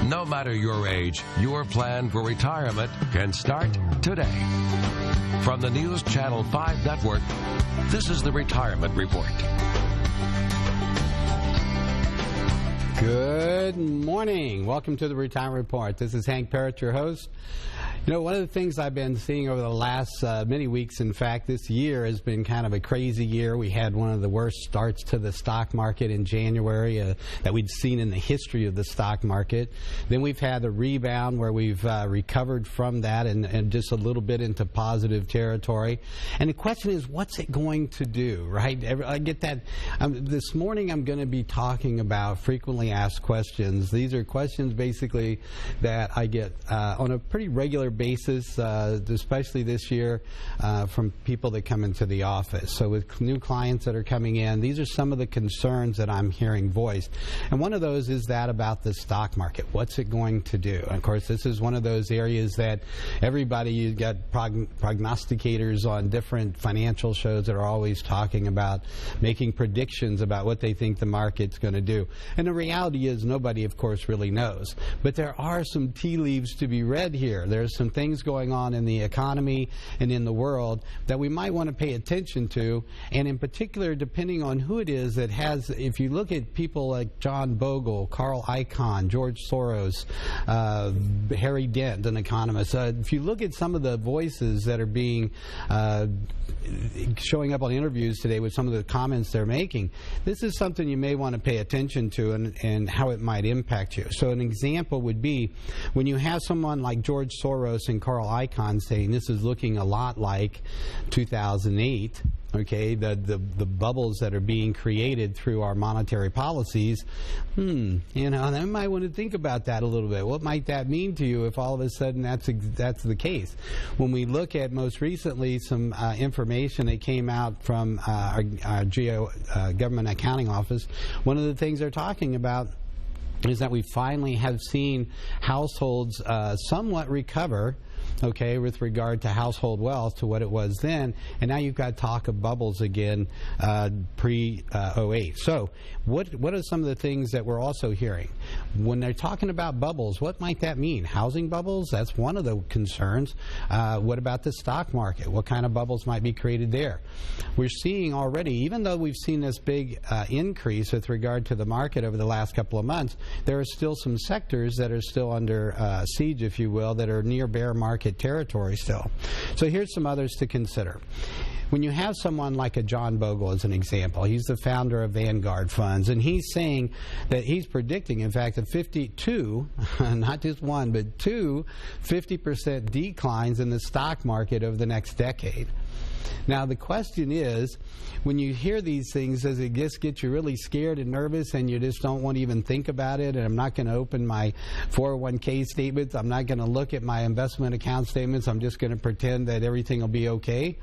No matter your age, your plan for retirement can start today. From the News Channel 5 Network, this is the Retirement Report. Good morning. Welcome to the Retirement Report. This is Hank Parrott, your host. You know, one of the things I've been seeing over the last many weeks, in fact, this year has been kind of a crazy year. We had one of the worst starts to the stock market in January that we'd seen in the history of the stock market. Then we've had a rebound where we've recovered from that and just a little bit into positive territory. And the question is, what's it going to do, right? I get that. This morning I'm going to be talking about frequently asked questions. These are questions basically that I get on a pretty regular basis, especially this year, from people that come into the office. So with new clients that are coming in, these are some of the concerns that I'm hearing voiced. And one of those is that about the stock market. What's it going to do? And of course, this is one of those areas that everybody, you've got prognosticators on different financial shows that are always talking about making predictions about what they think the market's going to do. And the reality is nobody, of course, really knows. But there are some tea leaves to be read here. There's some things going on in the economy and in the world that we might want to pay attention to, and in particular, depending on who it is that has, if you look at people like John Bogle, Carl Icahn, George Soros, Harry Dent, an economist, if you look at some of the voices that are being showing up on interviews today with some of the comments they're making, this is something you may want to pay attention to and how it might impact you. So an example would be when you have someone like George Soros and Carl Icahn saying this is looking a lot like 2008, okay, the bubbles that are being created through our monetary policies, you know, I might want to think about that a little bit. What might that mean to you if all of a sudden that's the case? When we look at most recently some information that came out from our Government Accounting Office, one of the things they're talking about is that we finally have seen households somewhat recover, okay, with regard to household wealth to what it was then, and now you've got talk of bubbles again pre-08. So what are some of the things that we're also hearing? When they're talking about bubbles, what might that mean? Housing bubbles? That's one of the concerns. What about the stock market? What kind of bubbles might be created there? We're seeing already, even though we've seen this big increase with regard to the market over the last couple of months, there are still some sectors that are still under siege, if you will, that are near bear market territory still. So here's some others to consider. When you have someone like a John Bogle as an example, he's the founder of Vanguard Funds, and he's saying that he's predicting, in fact, a 52, not just one, but two 50% declines in the stock market over the next decade. Now, the question is, when you hear these things, does it just get you really scared and nervous and you just don't want to even think about it? And I'm not going to open my 401k statements. I'm not going to look at my investment account statements. I'm just going to pretend that everything will be okay?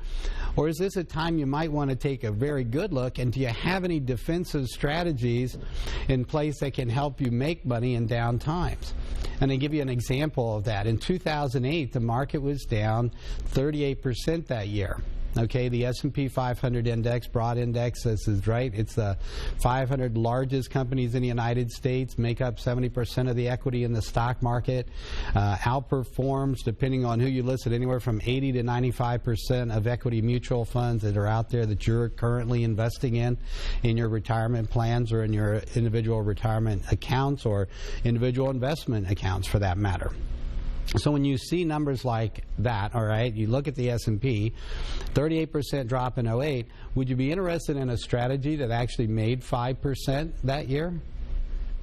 Or is this a time you might want to take a very good look, and do you have any defensive strategies in place that can help you make money in down times? And I'll give you an example of that. In 2008, the market was down 38% that year. Okay, the S&P 500 index, broad index, this is right. It's the 500 largest companies in the United States, make up 70% of the equity in the stock market, outperforms, depending on who you listen, anywhere from 80 to 95% of equity mutual funds that are out there that you're currently investing in your retirement plans or in your individual retirement accounts or individual investment accounts for that matter. So when you see numbers like that, all right, you look at the S&P, 38% drop in 08, would you be interested in a strategy that actually made 5% that year?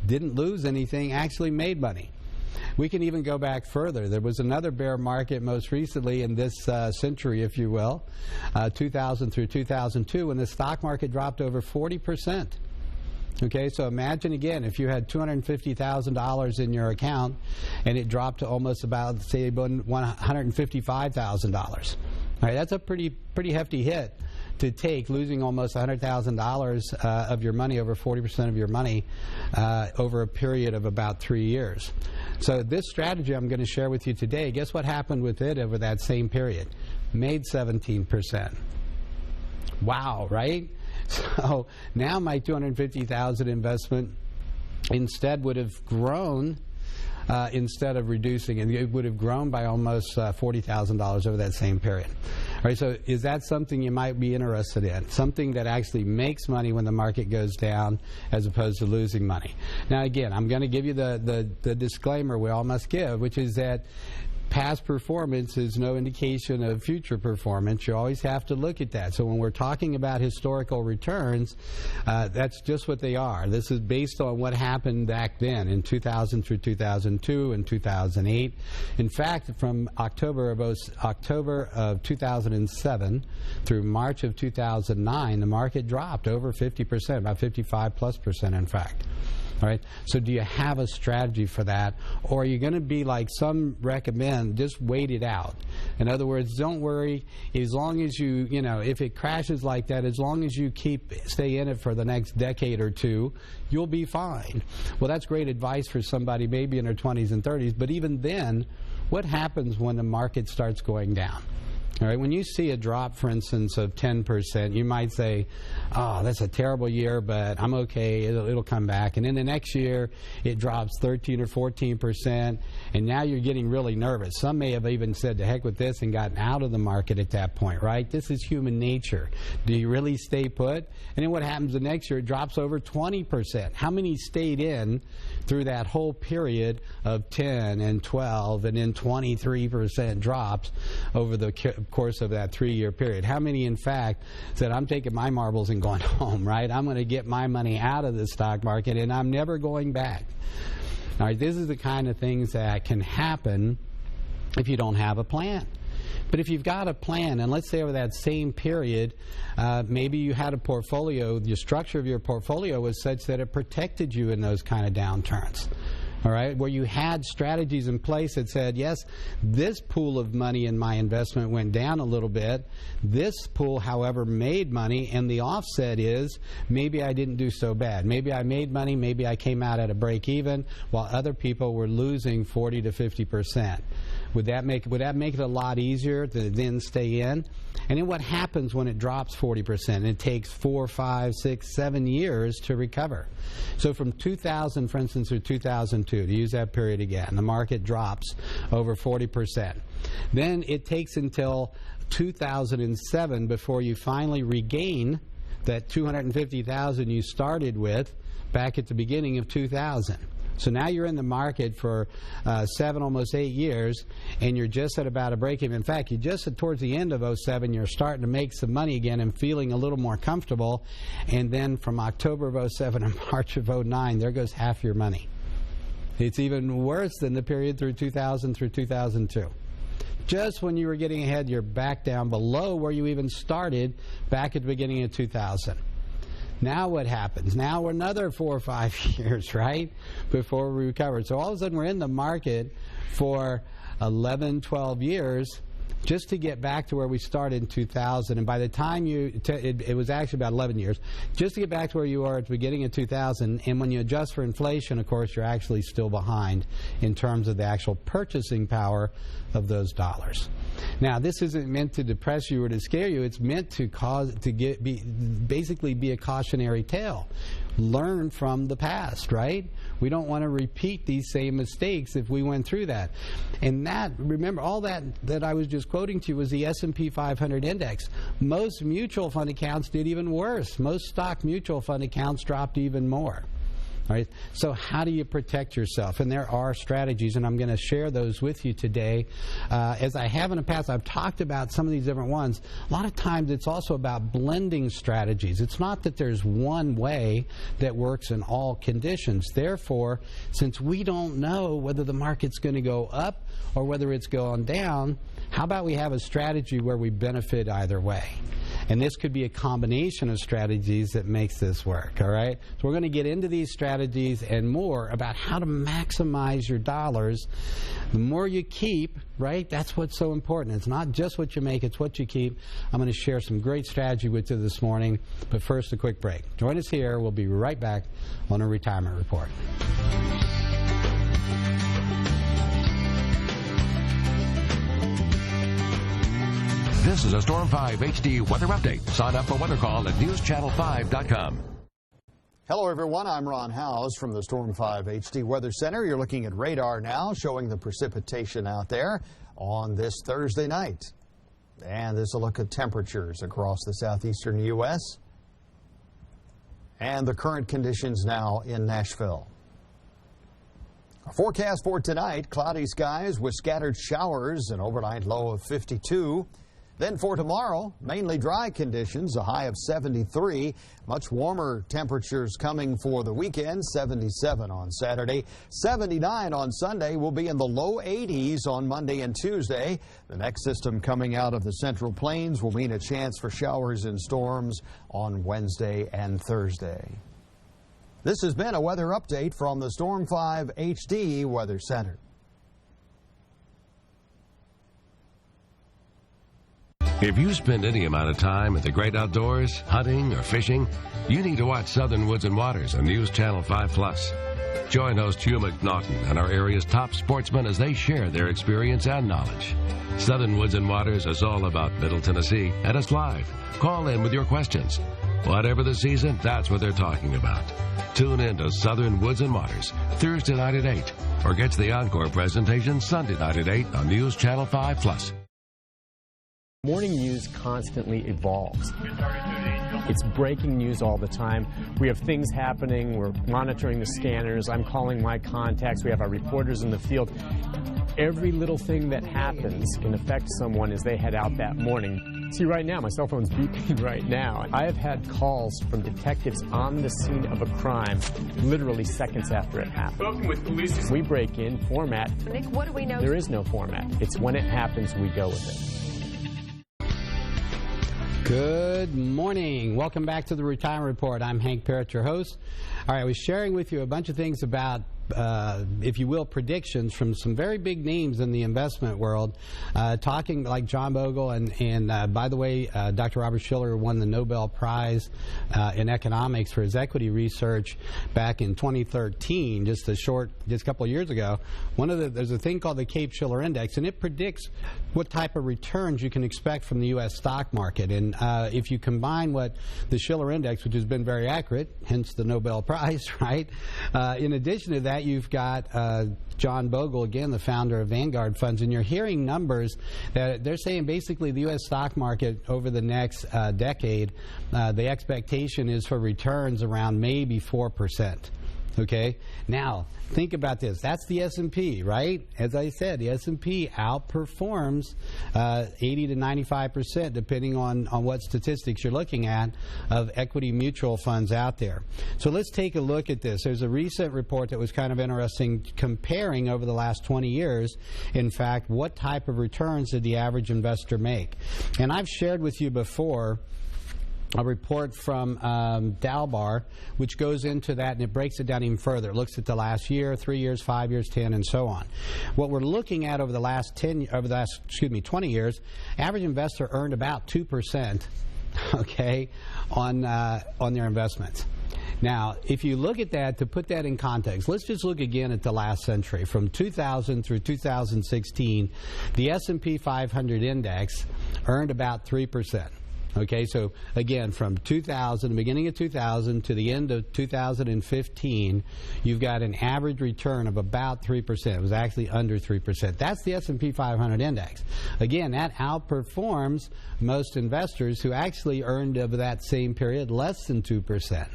Didn't lose anything, actually made money. We can even go back further. There was another bear market most recently in this century, if you will, 2000 through 2002, when the stock market dropped over 40%. Okay, so imagine again if you had $250,000 in your account and it dropped to almost about, say, $155,000. All right, that's a pretty hefty hit to take, losing almost $100,000 of your money, over 40% of your money, over a period of about 3 years. So this strategy I'm going to share with you today, guess what happened with it over that same period? Made 17%. Wow, right? So now my $250,000 investment instead would have grown instead of reducing, and it would have grown by almost $40,000 over that same period. All right, so is that something you might be interested in? Something that actually makes money when the market goes down as opposed to losing money. Now again, I'm going to give you the disclaimer we all must give, which is that past performance is no indication of future performance. You always have to look at that. So when we're talking about historical returns, that's just what they are. This is based on what happened back then in 2000 through 2002 and 2008. In fact, from October of 2007 through March of 2009, the market dropped over 50%, about 55+% in fact. All right. So do you have a strategy for that? Or are you going to be like some recommend, just wait it out? In other words, don't worry. As long as you know, if it crashes like that, as long as you stay in it for the next decade or two, you'll be fine. Well, that's great advice for somebody maybe in their 20s and 30s. But even then, what happens when the market starts going down? All right, when you see a drop, for instance, of 10%, you might say, oh, that's a terrible year, but I'm okay, it'll come back. And then the next year, it drops 13 or 14%, and now you're getting really nervous. Some may have even said, to heck with this, and gotten out of the market at that point, right? This is human nature. Do you really stay put? And then what happens the next year? It drops over 20%. How many stayed in through that whole period of 10 and 12 and then 23% drops over the course of that 3-year period? How many, in fact, said, I'm taking my marbles and going home, right? I'm going to get my money out of the stock market and I'm never going back. All right, this is the kind of things that can happen if you don't have a plan. But if you've got a plan, and let's say over that same period, maybe you had a portfolio, the structure of your portfolio was such that it protected you in those kind of downturns. All right, where you had strategies in place that said, yes, this pool of money in my investment went down a little bit. This pool, however, made money, and the offset is maybe I didn't do so bad. Maybe I made money, maybe I came out at a break even, while other people were losing 40 to 50%. Would that make it a lot easier to then stay in? And then what happens when it drops 40%? It takes 4, 5, 6, 7 years to recover. So from 2000, for instance, through 2002, to use that period again, the market drops over 40%. Then it takes until 2007 before you finally regain that 250,000 you started with back at the beginning of 2000. So now you're in the market for 7, almost 8 years, and you're just at about a break-even. In fact, you just towards the end of 07, you're starting to make some money again and feeling a little more comfortable. And then from October of 07 and March of 09, there goes half your money. It's even worse than the period through 2000 through 2002. Just when you were getting ahead, you're back down below where you even started back at the beginning of 2000. Now what happens? Now we're another 4 or 5 years, right, before we recover. So all of a sudden we're in the market for 11, 12 years just to get back to where we started in 2000. And by the time it was actually about 11 years, just to get back to where you are at the beginning of 2000. And when you adjust for inflation, of course, you're actually still behind in terms of the actual purchasing power of those dollars. Now, this isn't meant to depress you or to scare you. It's meant to basically be a cautionary tale. Learn from the past, right? We don't want to repeat these same mistakes if we went through that. And that, remember, all that I was just quoting to you was the S&P 500 index. Most mutual fund accounts did even worse. Most stock mutual fund accounts dropped even more. All right. So how do you protect yourself? And there are strategies, and I'm going to share those with you today. As I have in the past, I've talked about some of these different ones. A lot of times it's also about blending strategies. It's not that there's one way that works in all conditions. Therefore, since we don't know whether the market's going to go up or whether it's going down, how about we have a strategy where we benefit either way? And this could be a combination of strategies that makes this work, all right? So we're going to get into these strategies and more about how to maximize your dollars. The more you keep, right, that's what's so important. It's not just what you make, it's what you keep. I'm going to share some great strategy with you this morning, but first a quick break. Join us here. We'll be right back on a Retirement Report. This is a Storm 5 HD weather update. Sign up for Weather Call at newschannel5.com. Hello, everyone. I'm Ron Howes from the Storm 5 HD Weather Center. You're looking at radar now, showing the precipitation out there on this Thursday night. And this is a look at temperatures across the southeastern U.S. and the current conditions now in Nashville. Our forecast for tonight, cloudy skies with scattered showers, an overnight low of 52. Then for tomorrow, mainly dry conditions, a high of 73. Much warmer temperatures coming for the weekend, 77 on Saturday. 79 on Sunday. Will be in the low 80s on Monday and Tuesday. The next system coming out of the Central Plains will mean a chance for showers and storms on Wednesday and Thursday. This has been a weather update from the Storm 5 HD Weather Center. If you spend any amount of time at the great outdoors, hunting or fishing, you need to watch Southern Woods and Waters on News Channel 5+. Join host Hugh McNaughton and our area's top sportsmen as they share their experience and knowledge. Southern Woods and Waters is all about Middle Tennessee, and it's live. Call in with your questions. Whatever the season, that's what they're talking about. Tune in to Southern Woods and Waters Thursday night at 8, or catch the encore presentation Sunday night at 8 on News Channel 5+. Morning news constantly evolves. It's breaking news all the time. We have things happening. We're monitoring the scanners. I'm calling my contacts. We have our reporters in the field. Every little thing that happens can affect someone as they head out that morning. See, right now, my cell phone's beeping right now. I have had calls from detectives on the scene of a crime literally seconds after it happened. Spoken with police. We break in, format. Nick, what do we know? There is no format. It's when it happens, we go with it. Good morning. Welcome back to the Retirement Report. I'm Hank Parrott, your host. All right, I was sharing with you a bunch of things about, if you will, predictions from some very big names in the investment world, talking like John Bogle and by the way, Dr. Robert Shiller won the Nobel Prize in economics for his equity research back in 2013, just a couple of years ago. There's a thing called the Cape-Shiller Index, and it predicts what type of returns you can expect from the U.S. stock market. And if you combine what the Shiller Index, which has been very accurate, hence the Nobel Prize, right? In addition to that, you've got John Bogle, again, the founder of Vanguard Funds, and you're hearing numbers that they're saying basically the U.S. stock market over the next decade, the expectation is for returns around maybe 4%. Okay, now think about this. That's the S&P, right? As I said, the S&P outperforms 80 to 95%, depending on what statistics you're looking at, of equity mutual funds out there. So let's take a look at this. There's a recent report that was kind of interesting, comparing over the last 20 years, in fact, what type of returns did the average investor make. And I've shared with you before a report from Dalbar, which goes into that, and it breaks it down even further. It looks at the last year, 3 years, 5 years, 10, and so on. What we're looking at over the last 20 years, average investor earned about 2%, okay, on their investments. Now, if you look at that, to put that in context, let's just look again at the last century. From 2000 through 2016, the S&P 500 index earned about 3%. Okay, so again, from the beginning of 2000 to the end of 2015, you've got an average return of about 3%. It was actually under 3%. That's the S&P 500 index. Again, that outperforms most investors who actually earned over that same period less than 2%.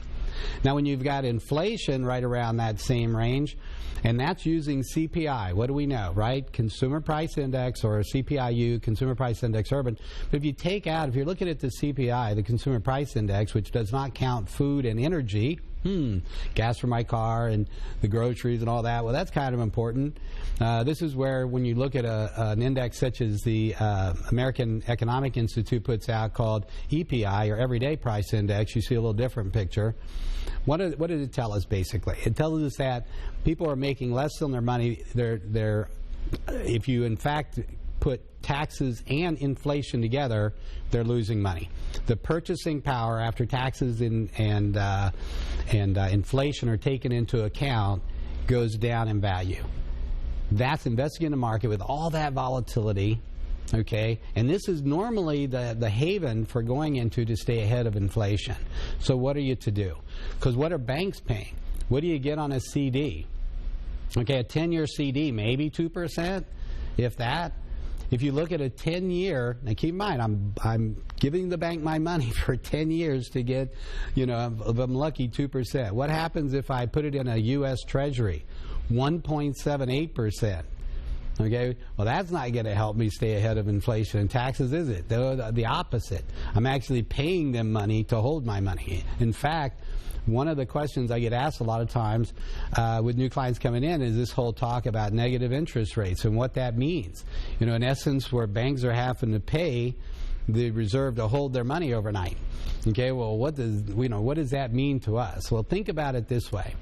Now, when you've got inflation right around that same range, and that's using CPI, what do we know, right? Consumer Price Index, or CPIU, Consumer Price Index Urban. But if you're looking at the CPI, the Consumer Price Index, which does not count food and energy, gas for my car and the groceries and all that, well, that's kind of important. This is where, when you look at an index such as the American Economic Institute puts out, called EPI, or Everyday Price Index, you see a little different picture. What did it tell us, basically? It tells us that people are making less than their money. If you, in fact, put taxes and inflation together, they're losing money. The purchasing power after taxes and inflation are taken into account goes down in value. That's investing in the market with all that volatility, Okay, and this is normally the haven for going into to stay ahead of inflation. So what are you to do? Because what are banks paying? What do you get on a CD? Okay, a 10-year CD, maybe 2%, if that. If you look at a 10-year, now keep in mind, I'm giving the bank my money for 10 years to get, if I'm lucky, 2%. What happens if I put it in a U.S. Treasury? 1.78%. Okay, well, that's not going to help me stay ahead of inflation and taxes, is it? The opposite. I'm actually paying them money to hold my money. In fact, one of the questions I get asked a lot of times with new clients coming in is this whole talk about negative interest rates and what that means. In essence, where banks are having to pay the reserve to hold their money overnight. Okay, well, what does that mean to us? Well, think about it this way.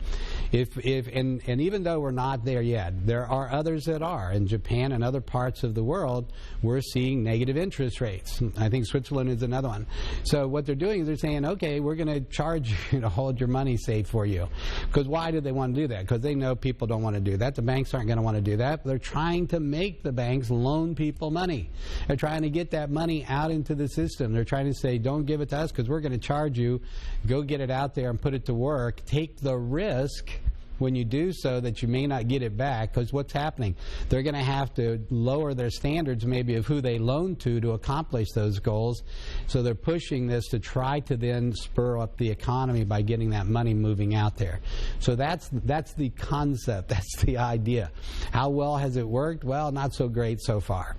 And even though we're not there yet, there are others that are. In Japan and other parts of the world, we're seeing negative interest rates. I think Switzerland is another one. So what they're doing is they're saying, okay, we're going to charge you to hold your money safe for you. Because why do they want to do that? Because they know people don't want to do that. The banks aren't going to want to do that. They're trying to make the banks loan people money. They're trying to get that money out into the system. They're trying to say, don't give it to us because we're going to charge you. Go get it out there and put it to work. Take the risk when you do so that you may not get it back, because what's happening? They're going to have to lower their standards maybe of who they loan to accomplish those goals. So they're pushing this to try to then spur up the economy by getting that money moving out there. So that's the concept. That's the idea. How well has it worked? Well, not so great so far.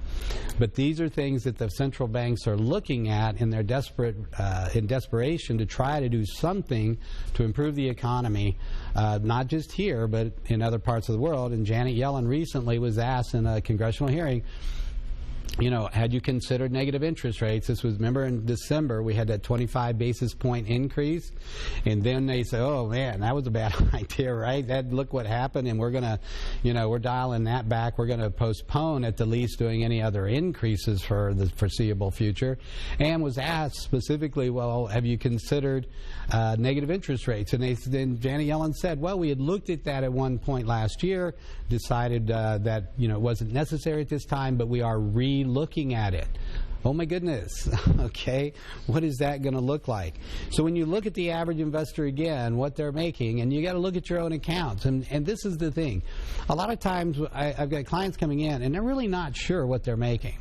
But these are things that the central banks are looking at in their desperation to try to do something to improve the economy, not just here, but in other parts of the world. And Janet Yellen recently was asked in a congressional hearing, had you considered negative interest rates? This was, remember, in December, we had that 25 basis point increase. And then they say, oh, man, that was a bad idea, right? Look what happened, and we're going to, we're dialing that back. We're going to postpone, at the least, doing any other increases for the foreseeable future. And was asked specifically, well, have you considered negative interest rates? And then Janet Yellen said, well, we had looked at that at one point last year, decided that, it wasn't necessary at this time, but we are looking at it. Oh my goodness. Okay, what is that going to look like? So when you look at the average investor again, what they're making, and you got to look at your own accounts. And this is the thing. A lot of times I've got clients coming in and they're really not sure what they're making.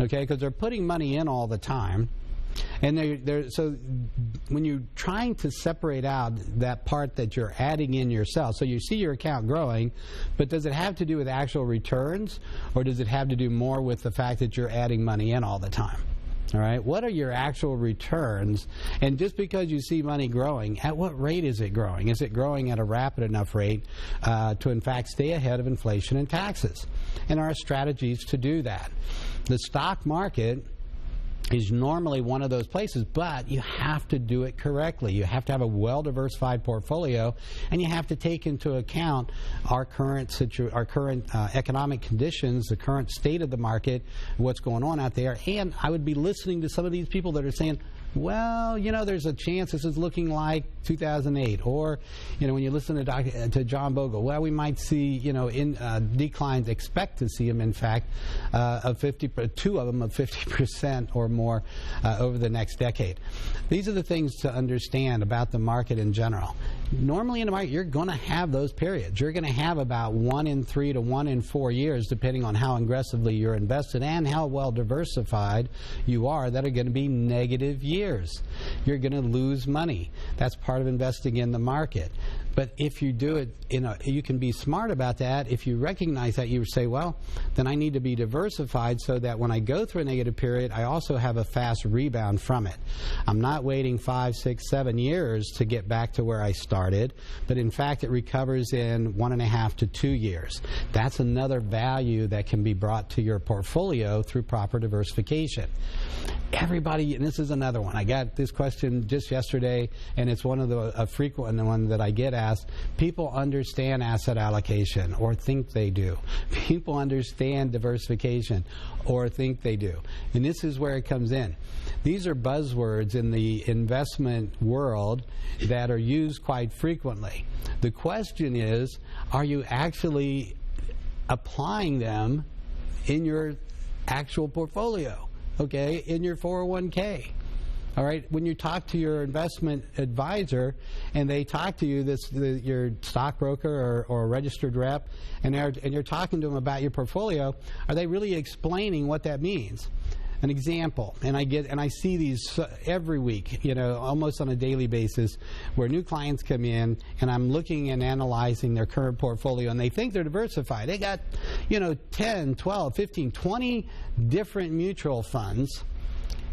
Okay, because they're putting money in all the time. And so when you're trying to separate out that part that you're adding in yourself, so you see your account growing, but does it have to do with actual returns, or does it have to do more with the fact that you're adding money in all the time? All right, what are your actual returns? And just because you see money growing, at what rate is it growing? Is it growing at a rapid enough rate to in fact stay ahead of inflation and taxes? And our strategies to do that. The stock market is normally one of those places, but you have to do it correctly. You have to have a well-diversified portfolio, and you have to take into account our current economic conditions, the current state of the market, what's going on out there. And I would be listening to some of these people that are saying, well, there's a chance this is looking like 2008. Or, when you listen to John Bogle, well, we might see, declines, expect to see them, in fact, two of them of 50% or more over the next decade. These are the things to understand about the market in general. Normally in the market, you're going to have those periods. You're going to have about 1 in 3 to 1 in 4 years, depending on how aggressively you're invested and how well diversified you are, that are going to be negative years. You're going to lose money. That's part of investing in the market. But if you do it, you can be smart about that. If you recognize that, you say, well, then I need to be diversified so that when I go through a negative period, I also have a fast rebound from it. I'm not waiting 5, 6, 7 years to get back to where I started, but in fact, it recovers in 1.5 to 2 years. That's another value that can be brought to your portfolio through proper diversification. Everybody, and this is another one. I got this question just yesterday, and it's one of a frequent one that I get asked. People understand asset allocation, or think they do. People understand diversification, or think they do. And this is where it comes in. These are buzzwords in the investment world that are used quite frequently. The question is, are you actually applying them in your actual portfolio, okay, in your 401k. All right, when you talk to your investment advisor and they talk to you, your stockbroker or a registered rep, and you're talking to them about your portfolio, are they really explaining what that means? An example, and I see these every week, almost on a daily basis, where new clients come in, and I'm looking and analyzing their current portfolio, and they think they're diversified. They got, 10, 12, 15, 20 different mutual funds.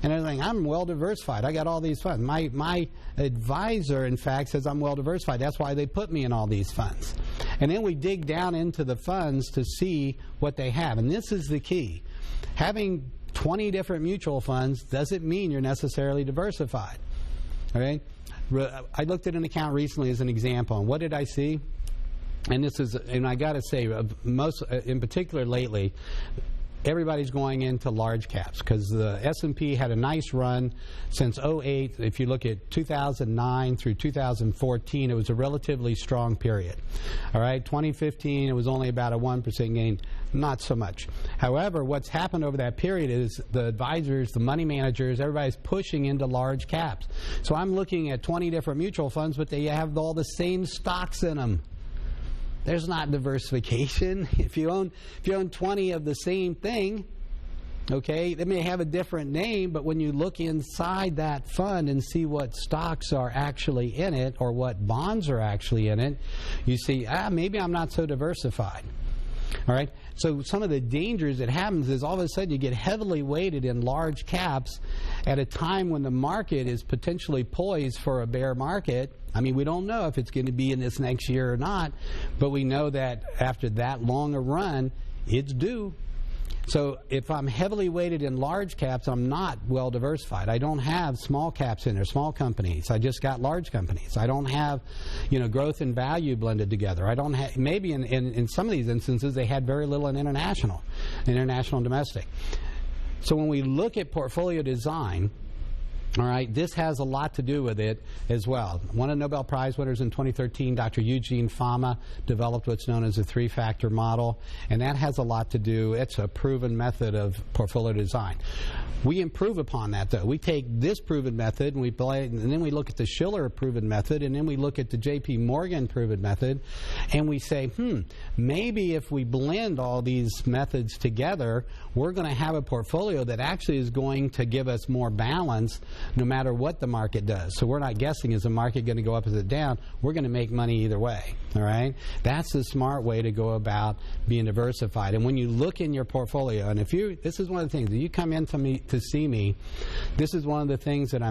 And they're like, I'm well diversified. I got all these funds. My advisor, in fact, says I'm well diversified. That's why they put me in all these funds. And then we dig down into the funds to see what they have. And this is the key. Having 20 different mutual funds doesn't mean you're necessarily diversified. All right? I looked at an account recently as an example. And what did I see? And I got to say, most in particular lately, everybody's going into large caps because the S&P had a nice run since 2008. If you look at 2009 through 2014, it was a relatively strong period. All right, 2015, it was only about a 1% gain, not so much. However, what's happened over that period is the advisors, the money managers, everybody's pushing into large caps. So I'm looking at 20 different mutual funds, but they have all the same stocks in them. There's not diversification. If you own 20 of the same thing, okay, they may have a different name, but when you look inside that fund and see what stocks are actually in it or what bonds are actually in it, you see, maybe I'm not so diversified. All right? So some of the dangers that happens is all of a sudden you get heavily weighted in large caps at a time when the market is potentially poised for a bear market. I mean, we don't know if it's going to be in this next year or not, but we know that after that long a run, it's due. So if I'm heavily weighted in large caps, I'm not well diversified. I don't have small caps in there, small companies. I just got large companies. I don't have, growth and value blended together. I don't have, maybe in some of these instances, they had very little in international and domestic. So when we look at portfolio design, all right, this has a lot to do with it as well. One of the Nobel Prize winners in 2013, Dr. Eugene Fama, developed what's known as a three-factor model, and that has a lot to do, it's a proven method of portfolio design. We improve upon that, though. We take this proven method, and then we look at the Shiller proven method, and then we look at the J.P. Morgan proven method, and we say, maybe if we blend all these methods together, we're going to have a portfolio that actually is going to give us more balance no matter what the market does. So we're not guessing, is the market going to go up, is it down? We're going to make money either way, all right? That's the smart way to go about being diversified. And when you look in your portfolio, and this is one of the things, if you come in to see me, this is one of the things that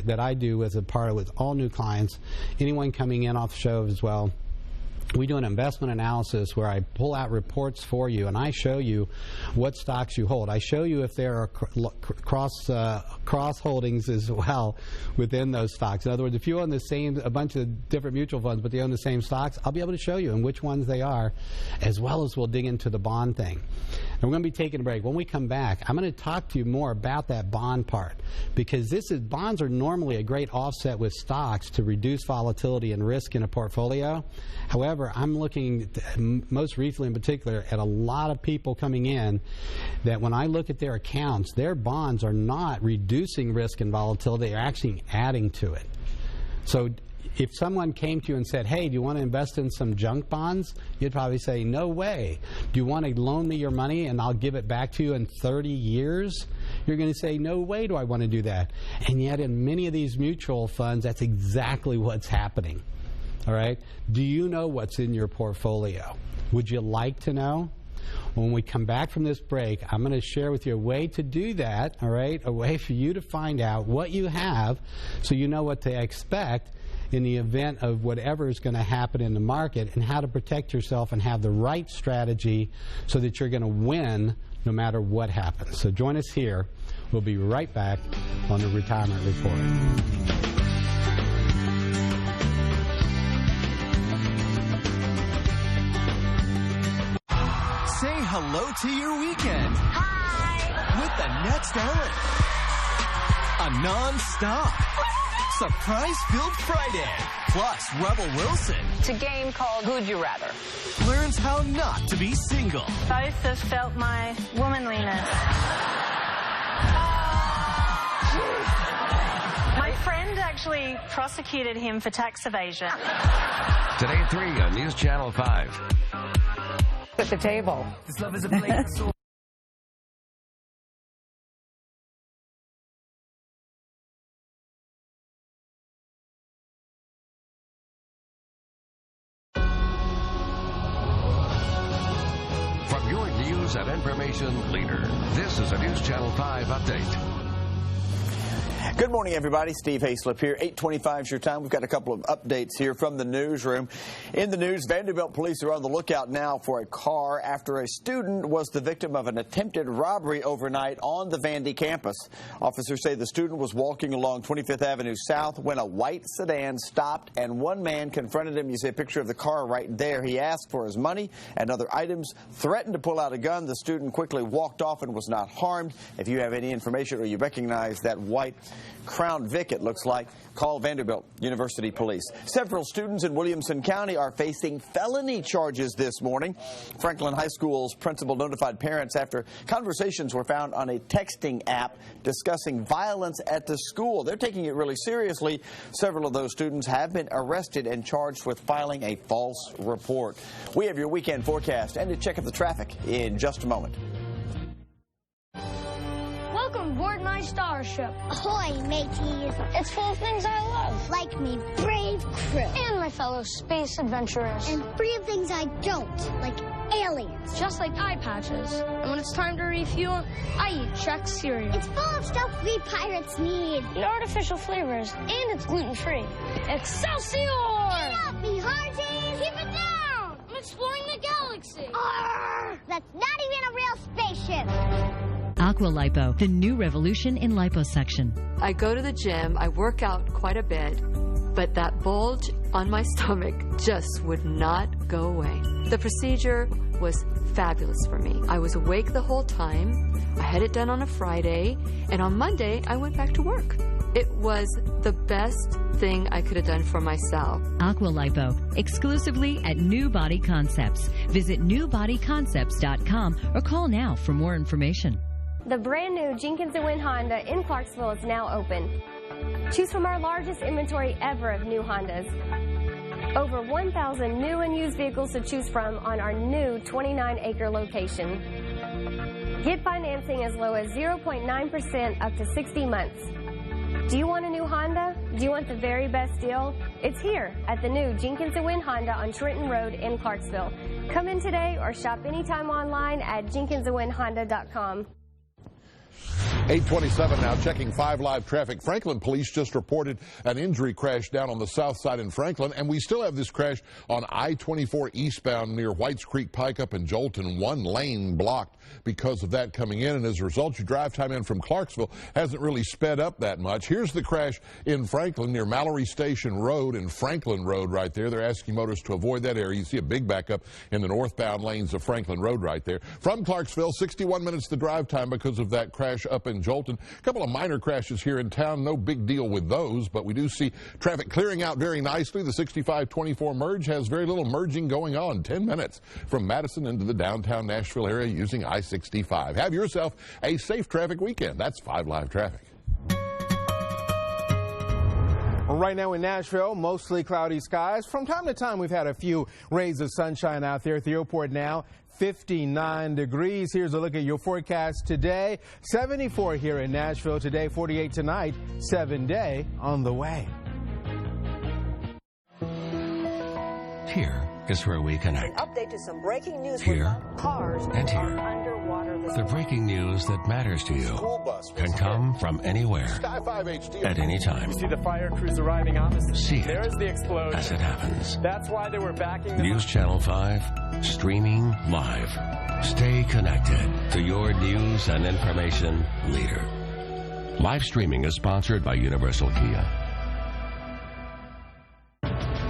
that I do as a part of with all new clients, anyone coming in off the show as well. We do an investment analysis where I pull out reports for you, and I show you what stocks you hold. I show you if there are cross holdings as well within those stocks. In other words, if you own a bunch of different mutual funds, but they own the same stocks, I'll be able to show you and which ones they are, as well as we'll dig into the bond thing. And we're going to be taking a break. When we come back, I'm going to talk to you more about that bond part, because bonds are normally a great offset with stocks to reduce volatility and risk in a portfolio. However, I'm looking, most recently in particular, at a lot of people coming in that when I look at their accounts, their bonds are not reducing risk and volatility, they're actually adding to it. So if someone came to you and said, hey, do you want to invest in some junk bonds? You'd probably say, no way. Do you want to loan me your money and I'll give it back to you in 30 years? You're going to say, no way do I want to do that. And yet in many of these mutual funds, that's exactly what's happening. All right? Do you know what's in your portfolio? Would you like to know? When we come back from this break, I'm going to share with you a way to do that, all right? A way for you to find out what you have so you know what to expect in the event of whatever is going to happen in the market, and how to protect yourself and have the right strategy so that you're going to win no matter what happens. So join us here. We'll be right back on the Retirement Report. Say hello to your weekend. Hi. With the next hour. A non-stop Surprise-filled Friday. Plus, Rebel Wilson It's a game called Who'd You Rather. learns how not to be single. Both have felt my womanliness. My friend actually prosecuted him for tax evasion. Today at 3 on News Channel 5. At the table. This love is a blade sword. From your news and information leader, this is a News Channel 5 update. Good morning, everybody. Steve Hayslip here. 8:25 is your time. We've got a couple of updates here from the newsroom. In the news, Vanderbilt police are on the lookout now for a car after a student was the victim of an attempted robbery overnight on the Vandy campus. Officers say the student was walking along 25th Avenue South when a white sedan stopped and one man confronted him. You see a picture of the car right there. He asked for his money and other items, threatened to pull out a gun. The student quickly walked off and was not harmed. If you have any information or you recognize that white Crown Vic, it looks like, call Vanderbilt University Police. Several students in Williamson County are facing felony charges this morning. Franklin High School's principal notified parents after conversations were found on a texting app discussing violence at the school. They're taking it really seriously. Several of those students have been arrested and charged with filing a false report. We have your weekend forecast and a check of the traffic in just a moment. Welcome aboard my starship. Ahoy, mateys. It's full of things I love. Like me, brave crew. And my fellow space adventurers. And free of things I don't, like aliens. Just like eye patches. And when it's time to refuel, I eat Chex cereal. It's full of stuff we pirates need. And artificial flavors. And it's gluten-free. Excelsior! Get up, me hearties! Keep it down! I'm exploring the galaxy. Arrgh! That's not even a real spaceship. Aqualipo, the new revolution in liposuction. I go to the gym, I work out quite a bit, but that bulge on my stomach just would not go away. The procedure was fabulous for me. I was awake the whole time. I had it done on a Friday, and on Monday, I went back to work. It was the best thing I could have done for myself. Aqualipo, exclusively at New Body Concepts. Visit newbodyconcepts.com or call now for more information. The brand new Jenkins & Wynn Honda in Clarksville is now open. Choose from our largest inventory ever of new Hondas. Over 1,000 new and used vehicles to choose from on our new 29-acre location. Get financing as low as 0.9% up to 60 months. Do you want a new Honda? Do you want the very best deal? It's here at the new Jenkins & Wynn Honda on Trenton Road in Clarksville. Come in today or shop anytime online at jenkinsandwynnhonda.com. 8:27 now, checking 5 Live traffic. Franklin police just reported an injury crash down on the south side in Franklin, and we still have this crash on I-24 eastbound near Whites Creek Pike up in Jolton. One lane blocked because of that coming in, and as a result, your drive time in from Clarksville hasn't really sped up that much. Here's the crash in Franklin near Mallory Station Road and Franklin Road right there. They're asking motorists to avoid that area. You see a big backup in the northbound lanes of Franklin Road right there. From Clarksville, 61 minutes the drive time because of that crash up in Jolton. A couple of minor crashes here in town. No big deal with those, but we do see traffic clearing out very nicely. The 65-24 merge has very little merging going on. 10 minutes from Madison into the downtown Nashville area using I-65. Have yourself a safe traffic weekend. That's 5 Live traffic. Right now in Nashville, mostly cloudy skies. From time to time, we've had a few rays of sunshine out there at the airport now. 59 degrees. Here's a look at your forecast today. 74 here in Nashville today, 48 tonight, 7-day on the way. Here is where we connect. An update to some breaking news. Here cars and here. are underwater this The breaking news that matters to you can come from anywhere, at any time. You see the fire crews arriving opposite. See it There's the explosion. as it happens. That's why they were backing the News Channel 5, streaming live. Stay connected to your news and information leader. Live streaming is sponsored by Universal Kia.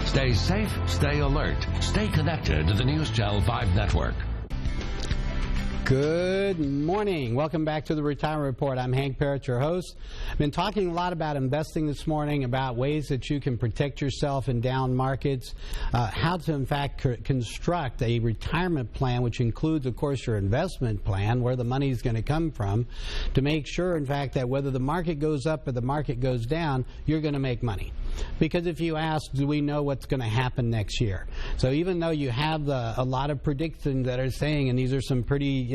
Stay safe, stay alert, stay connected to the News Channel 5 network. Good morning. Welcome back to the Retirement Report. I'm Hank Parrott, your host. I've been talking a lot about investing this morning, about ways that you can protect yourself in down markets, how to, in fact, construct a retirement plan, which includes, of course, your investment plan, where the money is going to come from, to make sure, in fact, that whether the market goes up or the market goes down, you're going to make money. Because if you ask, do we know what's going to happen next year? So even though you have a lot of predictions that are saying, and these are some pretty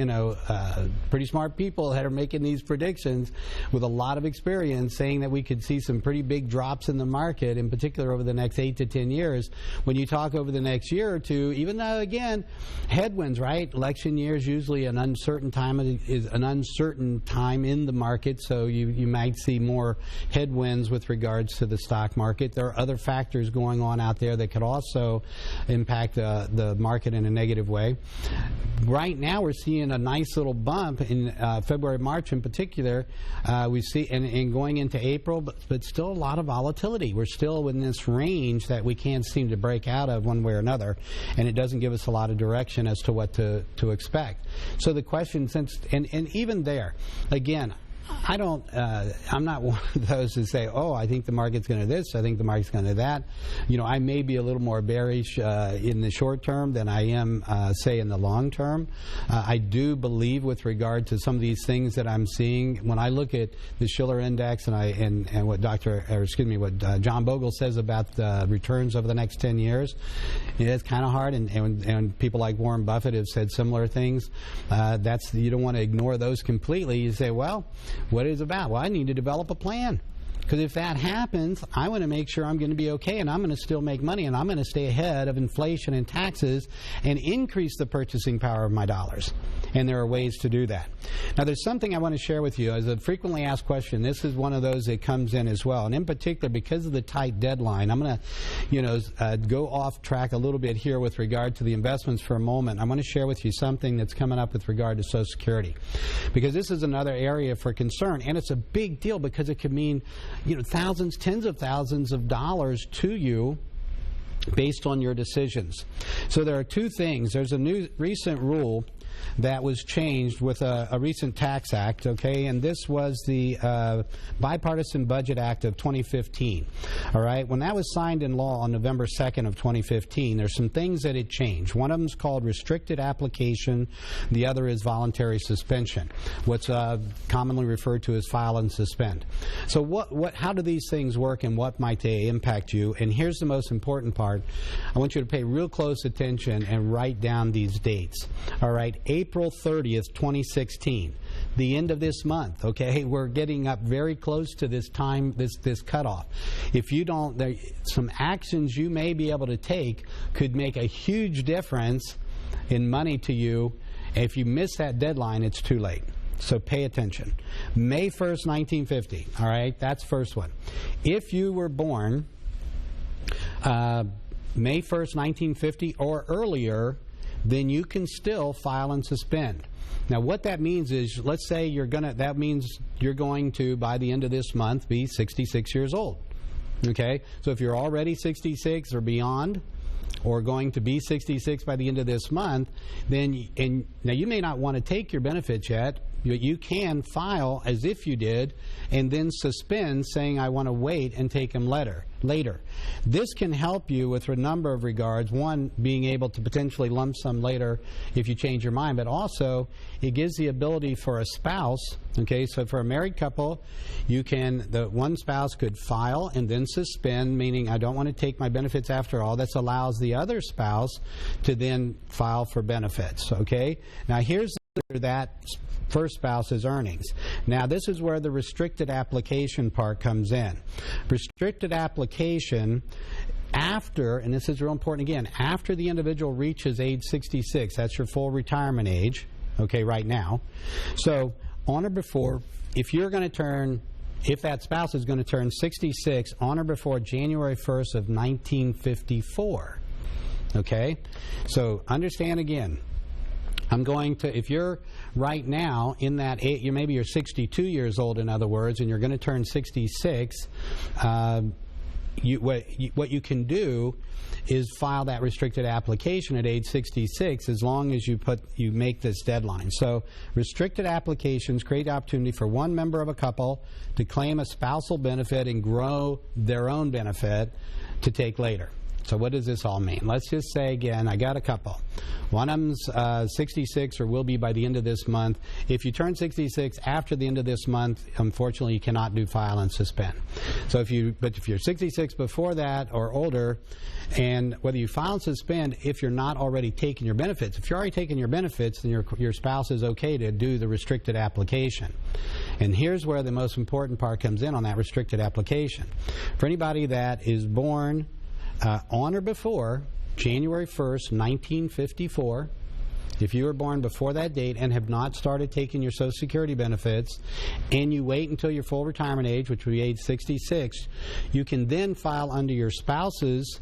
smart people that are making these predictions with a lot of experience, saying that we could see some pretty big drops in the market, in particular over the next 8 to 10 years. When you talk over the next year or two, even though, again, headwinds, right? Election year is usually an uncertain time in the market, so you might see more headwinds with regards to the stock market. There are other factors going on out there that could also impact the market in a negative way. Right now, we're seeing a nice little bump in February, March in particular. We see, and going into April, but still a lot of volatility. We're still in this range that we can't seem to break out of one way or another, and it doesn't give us a lot of direction as to what to expect. So the question, and even there, again, I'm not one of those who say, oh, I think the market's going to this, I think the market's going to that. I may be a little more bearish in the short term than I am, say, in the long term. I do believe, with regard to some of these things that I'm seeing, when I look at the Shiller Index and what John Bogle says about the returns over the next 10 years, it's kind of hard, and people like Warren Buffett have said similar things. You don't want to ignore those completely. You say, well, what is it about? Well, I need to develop a plan. Because if that happens, I want to make sure I'm going to be okay, and I'm going to still make money, and I'm going to stay ahead of inflation and taxes and increase the purchasing power of my dollars. And there are ways to do that. Now, there's something I want to share with you. As a frequently asked question, this is one of those that comes in as well. And in particular, because of the tight deadline, I'm going to go off track a little bit here with regard to the investments for a moment. I want to share with you something that's coming up with regard to Social Security. Because this is another area for concern, and it's a big deal because it could mean thousands, tens of thousands of dollars to you based on your decisions. So there are two things. There's a new recent rule that was changed with a recent tax act, okay, and this was the Bipartisan Budget Act of 2015, all right? When that was signed in law on November 2nd of 2015, there's some things that it changed. One of them is called restricted application. The other is voluntary suspension, what's commonly referred to as file and suspend. So how do these things work, and what might they impact you? And here's the most important part. I want you to pay real close attention and write down these dates, all right? April 30th, 2016, the end of this month, okay? We're getting up very close to this time, this cutoff. If you don't, some actions you may be able to take could make a huge difference in money to you. If you miss that deadline, it's too late. So pay attention. May 1st, 1950, all right? That's first one. If you were born May 1st, 1950 or earlier, then you can still file and suspend. Now, what that means is, let's say that means you're going to, by the end of this month, be 66 years old. Okay? So if you're already 66 or beyond, or going to be 66 by the end of this month, then, now you may not want to take your benefits yet, but you can file as if you did, and then suspend, saying I want to wait and take them later. This can help you with a number of regards. One, being able to potentially lump sum later if you change your mind, but also it gives the ability for a spouse, okay, so for a married couple, the one spouse could file and then suspend, meaning I don't want to take my benefits after all. This allows the other spouse to then file for benefits, okay? Now here's that first spouse's earnings. Now this is where the restricted application part comes in. Restricted application after, and this is real important again, after the individual reaches age 66, that's your full retirement age, okay, right now. So on or before, if that spouse is going to turn 66 on or before January 1st of 1954, okay? So understand again, if you're right now in that age, maybe you're 62 years old, in other words, and you're going to turn 66 what you can do is file that restricted application at age 66 as long as you make this deadline. So restricted applications create the opportunity for one member of a couple to claim a spousal benefit and grow their own benefit to take later. So what does this all mean? Let's just say again, I got a couple. One of them's 66 or will be by the end of this month. If you turn 66 after the end of this month, unfortunately you cannot do file and suspend. So if you're 66 before that or older, and whether you file and suspend, if you're not already taking your benefits, if you're already taking your benefits, then your spouse is okay to do the restricted application. And here's where the most important part comes in on that restricted application. For anybody that is born on or before January 1st, 1954, if you were born before that date and have not started taking your Social Security benefits, and you wait until your full retirement age, which would be age 66, you can then file under your spouse's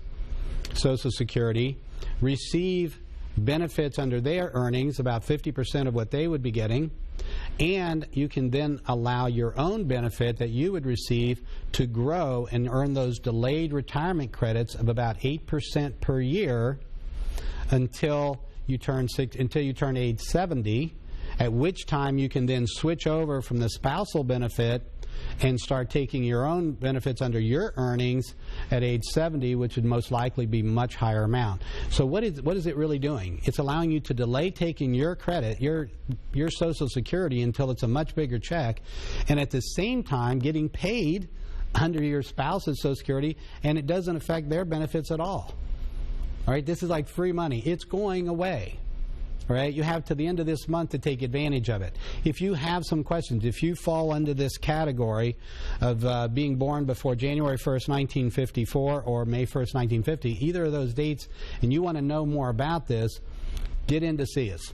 Social Security, receive benefits under their earnings, about 50% of what they would be getting, and you can then allow your own benefit that you would receive to grow and earn those delayed retirement credits of about 8% per year until you turn age 70, at which time you can then switch over from the spousal benefit and start taking your own benefits under your earnings at age 70, which would most likely be much higher amount. So what is it really doing? It's allowing you to delay taking your credit, your Social Security, until it's a much bigger check, and at the same time getting paid under your spouse's Social Security, and it doesn't affect their benefits at all. All right, this is like free money. It's going away. All right, you have to the end of this month to take advantage of it. If you have some questions, if you fall under this category of being born before January 1st, 1954 or May 1st, 1950, either of those dates, and you want to know more about this, get in to see us.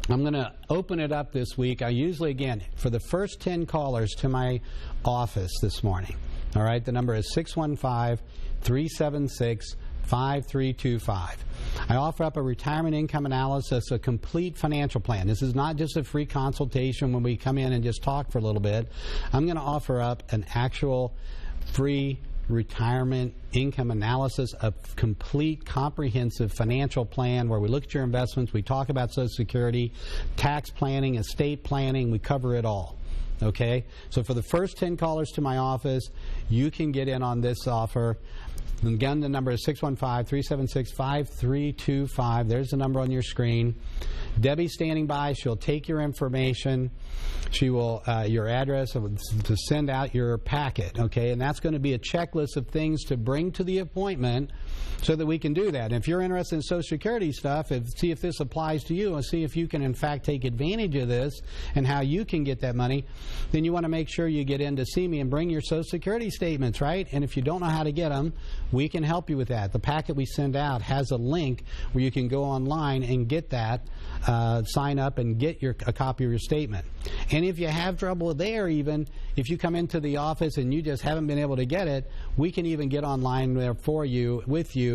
I'm going to open it up this week. I usually, again, for the first 10 callers to my office this morning, all right, the number is 615-376-5325. I offer up a retirement income analysis, a complete financial plan. This is not just a free consultation when we come in and just talk for a little bit. I'm going to offer up an actual free retirement income analysis, a complete comprehensive financial plan where we look at your investments, we talk about Social Security, tax planning, estate planning, we cover it all. Okay? So for the first 10 callers to my office, you can get in on this offer. Again, the number is 615-376-5325. There's the number on your screen. Debbie's standing by. She'll take your information. She will, your address, to send out your packet, okay? And that's going to be a checklist of things to bring to the appointment so that we can do that. And if you're interested in Social Security stuff, see if this applies to you and see if you can, in fact, take advantage of this and how you can get that money, then you want to make sure you get in to see me and bring your Social Security statements, right? And if you don't know how to get them, we can help you with that. The packet we send out has a link where you can go online and get that, sign up and get a copy of your statement. And if you have trouble there, even if you come into the office and you just haven't been able to get it, we can even get online there for you, with you,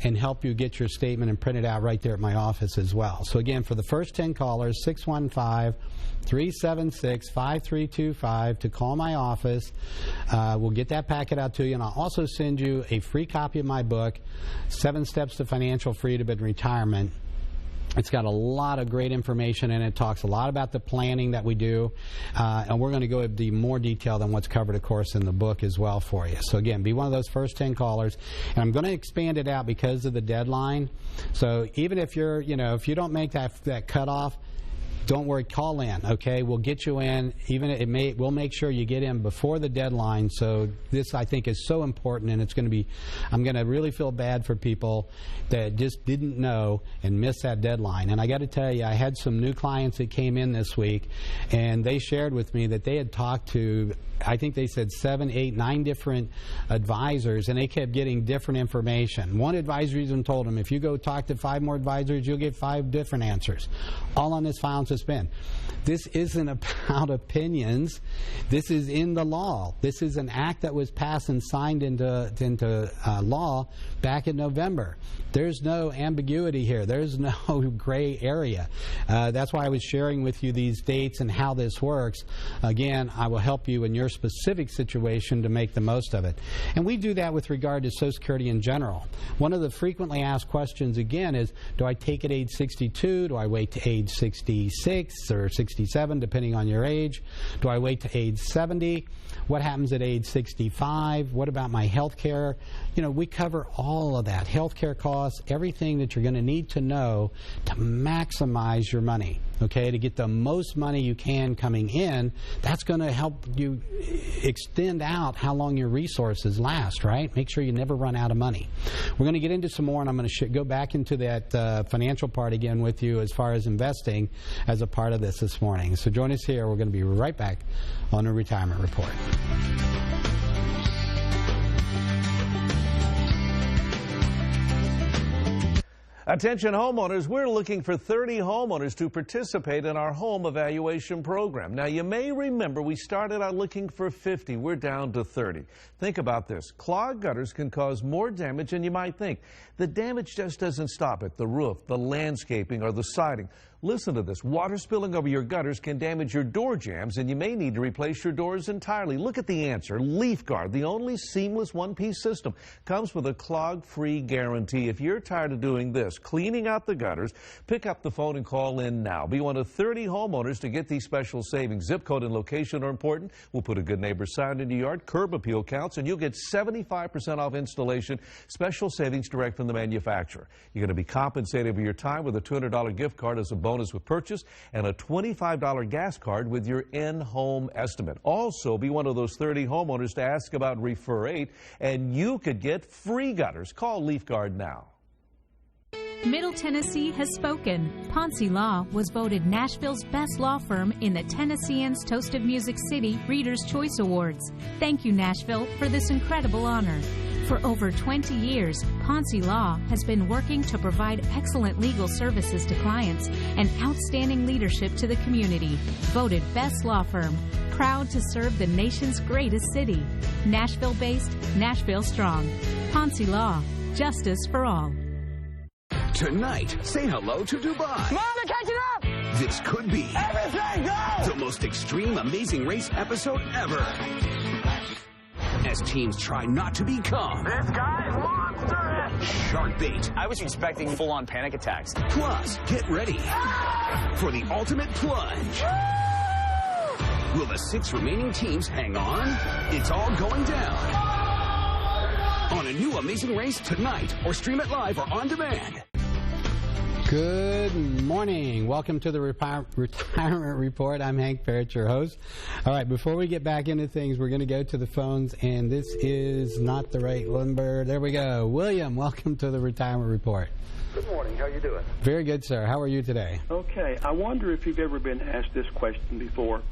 and help you get your statement and print it out right there at my office as well. So again, for the first 10 callers, 615-376-5325 to call my office. We'll get that packet out to you, and I'll also send you a free copy of my book, 7 Steps to Financial Freedom and Retirement. It's got a lot of great information in it. It talks a lot about the planning that we do, and we're going to go into more detail than what's covered, of course, in the book as well for you. So again, be one of those first 10 callers, and I'm going to expand it out because of the deadline. So even if you're, if you don't make that cutoff, don't worry, call in, okay? We'll get you in. We'll make sure you get in before the deadline. So this, I think, is so important, and I'm going to really feel bad for people that just didn't know and missed that deadline. And I got to tell you, I had some new clients that came in this week, and they shared with me that they had talked to, I think they said 7, 8, 9 different advisors, and they kept getting different information. One advisor even told them, if you go talk to 5 more advisors, you'll get 5 different answers, all on this file and suspend. This isn't about opinions. This is in the law. This is an act that was passed and signed into law back in November. There's no ambiguity here. There's no gray area. That's why I was sharing with you these dates and how this works. Again, I will help you in your specific situation to make the most of it. And we do that with regard to Social Security in general. One of the frequently asked questions again is, do I take at age 62? Do I wait to age 66 or 67, depending on your age? Do I wait to age 70? What happens at age 65? What about my health care? You know, we cover all of that. Health care costs, everything that you're going to need to know to maximize your money, okay, to get the most money you can coming in. That's going to help you extend out how long your resources last, right? Make sure you never run out of money. We're going to get into some more, and I'm going to go back into that financial part again with you as far as investing as a part of this morning. So join us here. We're going to be right back on the Retirement Report. Attention homeowners, we're looking for 30 homeowners to participate in our home evaluation program. Now, you may remember we started out looking for 50. We're down to 30. Think about this. Clogged gutters can cause more damage than you might think. The damage just doesn't stop at the roof, the landscaping, or the siding. Listen to this. Water spilling over your gutters can damage your door jambs, and you may need to replace your doors entirely. Look at the answer. LeafGuard, the only seamless one-piece system, comes with a clog-free guarantee. If you're tired of doing this, cleaning out the gutters, pick up the phone and call in now. Be one of 30 homeowners to get these special savings. Zip code and location are important. We'll put a good neighbor sign in your yard. Curb appeal counts, and you'll get 75% off installation. Special savings direct from the manufacturer. You're going to be compensated for your time with a $200 gift card as a bonus with purchase and a $25 gas card with your in-home estimate. Also, be one of those 30 homeowners to ask about Refer 8, and you could get free gutters. Call LeafGuard now. Middle Tennessee has spoken. Ponce Law was voted Nashville's best law firm in the Tennesseans Toast of Music City Reader's Choice Awards. Thank you, Nashville, for this incredible honor. For over 20 years, Ponce Law has been working to provide excellent legal services to clients and outstanding leadership to the community. Voted best law firm. Proud to serve the nation's greatest city. Nashville-based, Nashville strong. Ponce Law. Justice for all. Tonight, say hello to Dubai. Mom, they're catching up! This could be everything go! The most extreme Amazing Race episode ever. As teams try not to become this guy's monstrous! Shark bait. I was expecting full-on panic attacks. Plus, get ready for the ultimate plunge. Will the 6 remaining teams hang on? It's all going down on a new Amazing Race tonight, or stream it live or on demand. Good morning. Welcome to the Retirement Report. I'm Hank Parrott, your host. All right, before we get back into things, we're going to go to the phones, and this is not the right number. There we go. William, welcome to the Retirement Report. Good morning. How are you doing? Very good, sir. How are you today? Okay. I wonder if you've ever been asked this question before.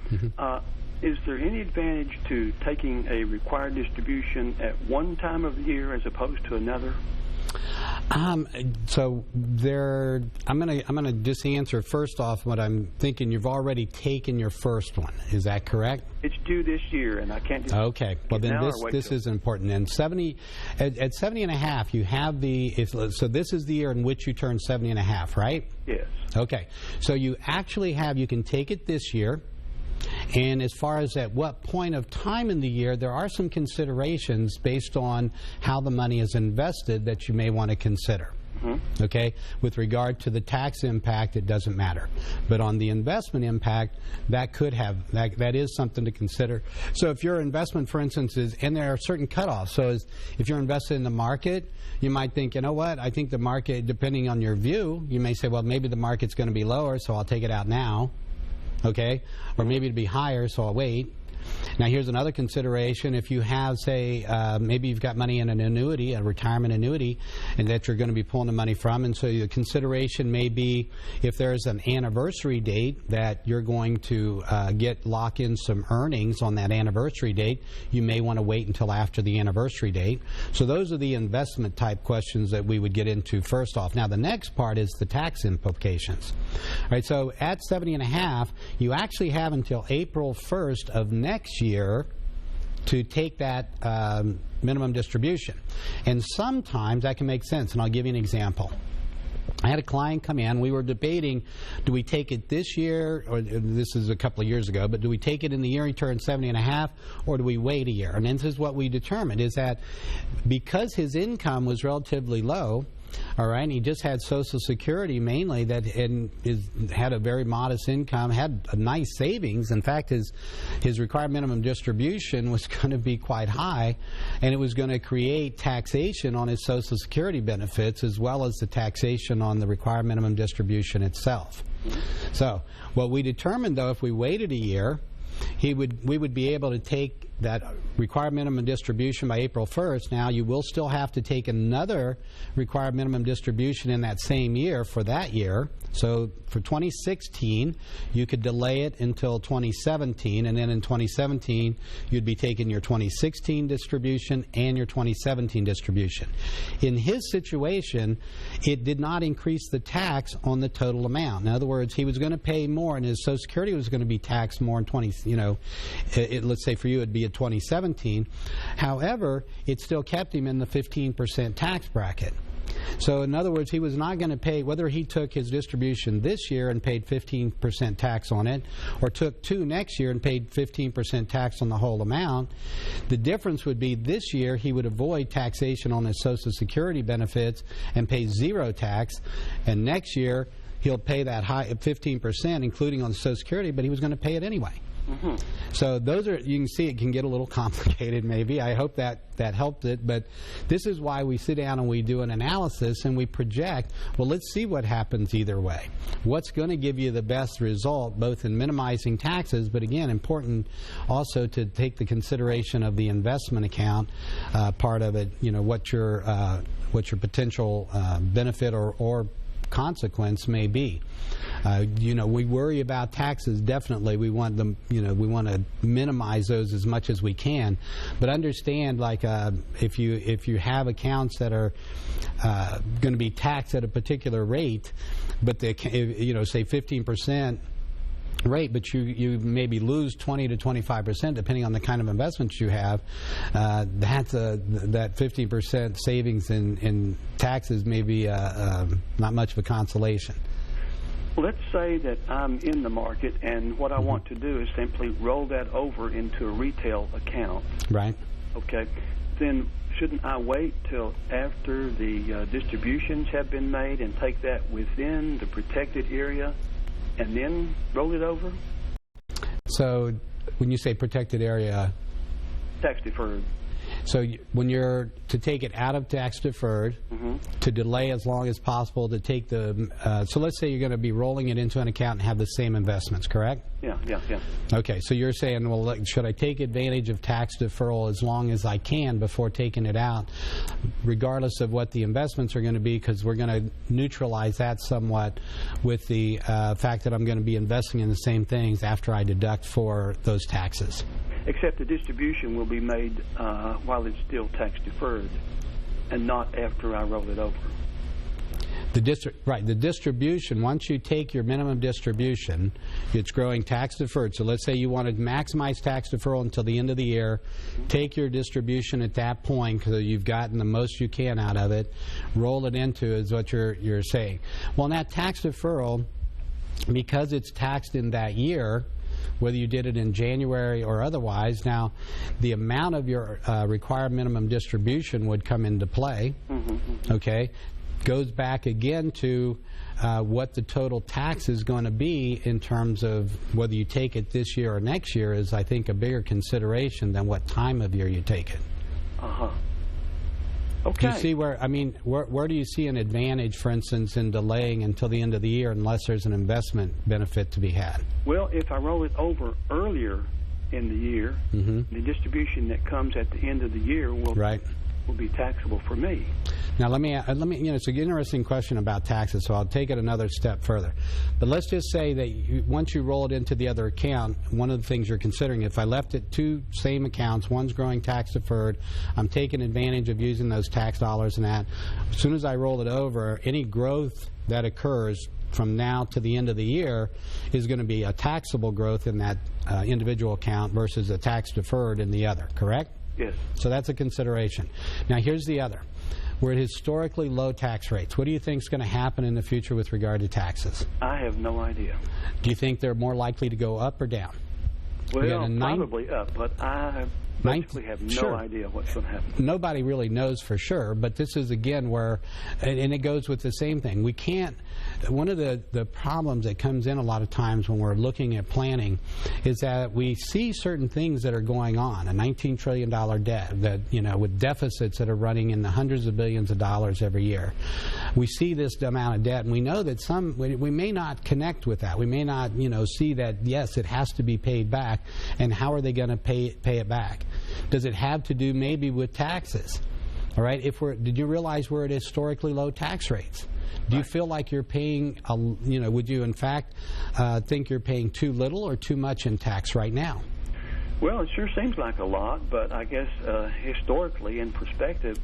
Is there any advantage to taking a required distribution at one time of the year as opposed to another? So I'm gonna just answer first off what I'm thinking. You've already taken your first one. Is that correct? It's due this year, and I can't. Just okay. Well, then this is important. And 70 at 70 and a half, you have so this is the year in which you turn 70 and a half, right? Yes. Okay. So you actually you can take it this year. And as far as at what point of time in the year, there are some considerations based on how the money is invested that you may want to consider. Okay? With regard to the tax impact, it doesn't matter. But on the investment impact, that could have, that is something to consider. So if your investment, for instance, and there are certain cutoffs. So if you're invested in the market, you might think, you know what, I think the market, depending on your view, you may say, well, maybe the market's going to be lower, so I'll take it out now. Okay? Or maybe it'd be higher, so I'll wait. Now, here's another consideration. If you have, say, maybe you've got money in an annuity, a retirement annuity, and that you're going to be pulling the money from, and so the consideration may be if there's an anniversary date that you're going to lock in some earnings on that anniversary date, you may want to wait until after the anniversary date. So those are the investment type questions that we would get into first off. Now, the next part is the tax implications. All right, so at 70 and a half, you actually have until April 1st of next year to take that minimum distribution. And sometimes that can make sense, and I'll give you an example. I had a client come in. We were debating, do we take it this year, or this is a couple of years ago, but do we take it in the year he turned 70 and a half, or do we wait a year? And this is what we determined, is that because his income was relatively low, all right, and he just had Social Security mainly, had a very modest income, had a nice savings. In fact, his required minimum distribution was going to be quite high, and it was going to create taxation on his Social Security benefits as well as the taxation on the required minimum distribution itself. So what we determined, though, if we waited a year, we would be able to take that required minimum distribution by April 1st. Now, you will still have to take another required minimum distribution in that same year for that year. So for 2016, you could delay it until 2017, and then in 2017, you'd be taking your 2016 distribution and your 2017 distribution. In his situation, it did not increase the tax on the total amount. In other words, he was going to pay more, and his Social Security was going to be taxed more in let's say for you it'd be a 2017. However, it still kept him in the 15% tax bracket. So in other words, he was not going to pay, whether he took his distribution this year and paid 15% tax on it, or took two next year and paid 15% tax on the whole amount, the difference would be this year he would avoid taxation on his Social Security benefits and pay zero tax, and next year he'll pay that high 15%, including on Social Security, but he was going to pay it anyway. Mm-hmm. So those are, you can see it can get a little complicated maybe. I hope that helped it, but this is why we sit down and we do an analysis and we project, well, let's see what happens either way. What's going to give you the best result, both in minimizing taxes, but again, important also to take the consideration of the investment account part of it, what your potential benefit or consequence may be. We worry about taxes, definitely. We want them, we want to minimize those as much as we can. But understand, like, if you have accounts that are going to be taxed at a particular rate, but they, say 15% rate, but you maybe lose 20 to 25% depending on the kind of investments you have. That 15% savings in taxes may be not much of a consolation. Well, let's say that I'm in the market, and what I want to do is simply roll that over into a retail account. Right. Okay. Then shouldn't I wait till after the distributions have been made and take that within the protected area and then roll it over? So when you say protected area? Tax deferred. So when you're to take it out of tax deferred, to delay as long as possible, to take the, so let's say you're going to be rolling it into an account and have the same investments, correct? Yeah. Okay, so you're saying, well, should I take advantage of tax deferral as long as I can before taking it out, regardless of what the investments are going to be, because we're going to neutralize that somewhat with the fact that I'm going to be investing in the same things after I deduct for those taxes. Except the distribution will be made while it's still tax deferred and not after I roll it over. The distribution, once you take your minimum distribution, it's growing tax deferred. So let's say you want to maximize tax deferral until the end of the year, take your distribution at that point because you've gotten the most you can out of it, roll it into is what you're saying. Well, in that tax deferral, because it's taxed in that year, whether you did it in January or otherwise, now the amount of your required minimum distribution would come into play. Okay, goes back again to what the total tax is going to be in terms of whether you take it this year or next year is, I think, a bigger consideration than what time of year you take it. Okay. Do you see where, where do you see an advantage, for instance, in delaying until the end of the year unless there's an investment benefit to be had? Well, if I roll it over earlier in the year, the distribution that comes at the end of the year will be taxable for me. Now, let me, it's an interesting question about taxes, so I'll take it another step further. But let's just say that once you roll it into the other account, one of the things you're considering, if I left it two same accounts, one's growing tax deferred, I'm taking advantage of using those tax dollars and that. As soon as I roll it over, any growth that occurs from now to the end of the year is going to be a taxable growth in that individual account versus a tax deferred in the other, correct? Yes. So that's a consideration. Now here's the other. We're at historically low tax rates. What do you think is going to happen in the future with regard to taxes? I have no idea. Do you think they're more likely to go up or down? Well, probably up, but I basically have no idea what's going to happen. Nobody really knows for sure, but this is again where, and it goes with the same thing. We can't, one of the problems that comes in a lot of times when we're looking at planning is that we see certain things that are going on, a $19 trillion debt that, you know, with deficits that are running in the hundreds of billions of dollars every year. We see this amount of debt, and we know that we may not connect with that. We may not, you know, see that, yes, it has to be paid back, and how are they going to pay it back? Does it have to do maybe with taxes? All right. Did you realize we're at historically low tax rates? Do you feel like you're paying, you know, would you in fact think you're paying too little or too much in tax right now? Well, it sure seems like a lot, but I guess historically, in perspective,